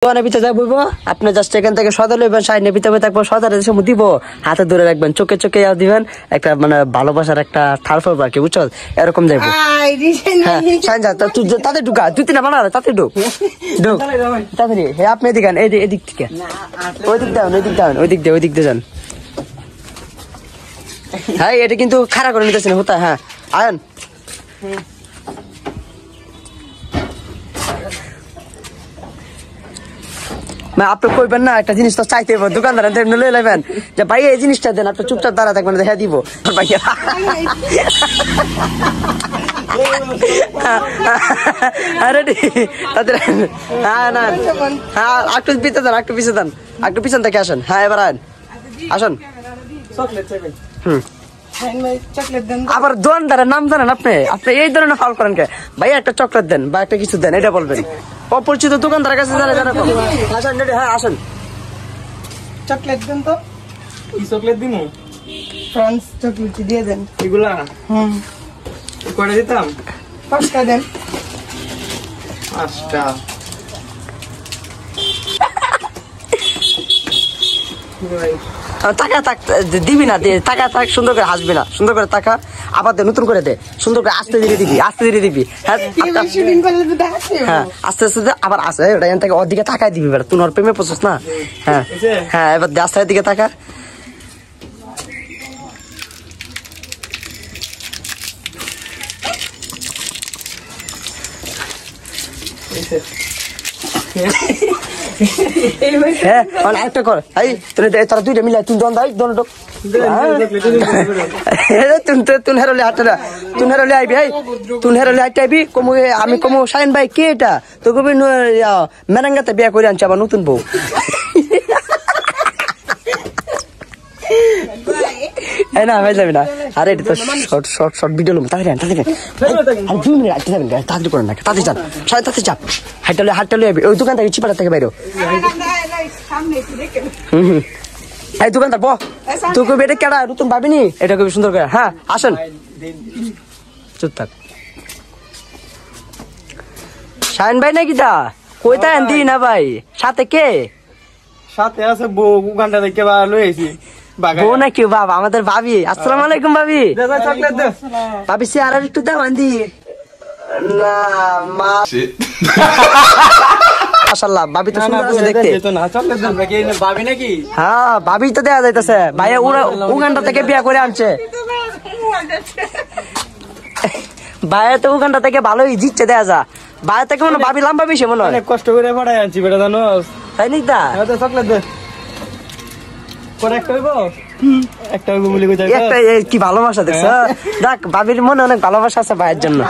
ভিতরে যা বলবো আপনি জাস্ট এখান থেকে সদা লইবেন, সাইডে ভিতরে থাকবো, সদার সময় দিব, হাতে ধরে রাখবেন, চোখে চোখে দিবেন, একটা মানে ভালোবাসার একটা ঠাল ফেলবো আর কি, বুঝছো? এরকম যাইবো। হ্যাঁ তাতে ঢুকা, তুই তিনা বানা তাতে ঢুক ঢুক তাড়াতাড়ি। হ্যাঁ আপনি এদিকে এদিক থেকে ওই দিক দেন, ওই দিক দেন, ওই দিক দিয়ে যান। হ্যাঁ এটা কিন্তু খারাপ করে নিতেছেন হতা। হ্যাঁ আয়ন আপনি কইবেন না একটা জিনিস তো চাইতে হবে, দোকানদার লয়ে নেবেন যে ভাই এই জিনিসটা দেন, আপনি চুপচাপ দাঁড়া থাকবেন, দেখা দিব আরে তাদের। হ্যাঁ না হ্যাঁ একটু পিছিয়ে দেন, একটু পিছিয়ে দেন, একটু পিছন থেকে আসেন। হ্যাঁ এবার আয়ন আসুন। আবার দোকানদারের নাম জানেন আপনি? আপনি এই ধরনের ফাউল করেন কে? ভাই একটা চকলেট দেন বা একটা কিছু দেন, এটা বলবেন। অপরিচিত দোকানদারের কাছে জানা জানা। আসেন হ্যাঁ আসেন, চকলেট দেন তো। কি চকলেট দিন? ফ্রান্স চকলেট দিয়ে দেন। এগুলা কয়টা দিতাম? 5টা দেন। 5টা টাকা দিবি না, টাকা থাক, সুন্দর করে হাসবি না, সুন্দর করে টাকা আবার দে, নতুন করে দে, সুন্দর করে আস্তে ধীরে দিবি, আস্তে ধীরে দিবি। হ্যাঁ আস্তে আস্তে আবার আসে এখান থেকে ওর দিকে তাকায় দিবি, তুই ওর প্রেমে পড়ছিস না। হ্যাঁ হ্যাঁ এবার আস্তে দিকে তাকা। হ্যাঁ আরেকটা কর, তারা দুইটা মিলে তুই দন দাই দন তুন হেরলে হাটটা তুন হেরলে আইবি। এই তুন হেরলে হাইতে আইবি, কমু আমি কমু শাহিন ভাই কে এটা, তো কবি মেরাঙ্গাতে বিয়া করে আনছে আবার নতুন বউ। না ভাই যাবি না, আরে এটা তো শর্ট ভিডিও লোক, তাড়াতাড়ি 2 মিনিট আটকে যাবেন, তাড়াতাড়ি করেন না, তাড়াতাড়ি যান, তাড়াতাড়ি চাপ, হাটটা লই ওই দোকান থেকে চিপাটা থেকে বাইরো। এই দোকানদার বহ, তুই কবি এটা কেডা নতুন ভাবিনি, এটা কবি সুন্দর করে। হ্যাঁ আসেন, চুপ থাক। শাহিন ভাই নাকি দা কইতা আনদি না ভাই, সাথে কে? সাথে আছে বউ, উগান্ডা থেকে লই আইছি। বউ নাকি? বাবা আমাদের ভাবি। আসসালামু আলাইকুম ভাবি। চকলেট দে ভাবি, সে আর একটু দাও আনদি না। মাশাআল্লাহ ভাবি তো সুন্দর আছে দেখতে। ভাবি নাকি? হ্যাঁ ভাবি তো দেখা যাইতেছে, ভাইয়া উগান্ডা থেকে বিয়া করে আনছে। ভাইয়া তো উগান্ডা থেকে ভালোই জিতছে, দেখা যা ভাইয়া থেকে মনে ভাবি লম্বা বেশি মনে হয়। অনেক কষ্ট করে পড়াই আনছি বেটা, জানো তাই নাকি দা? চকলেট দে। একটা কি ভালোবাসা দেখছ, দেখ ভাবির মনে অনেক ভালোবাসা আছে ভাইয়ের জন্য।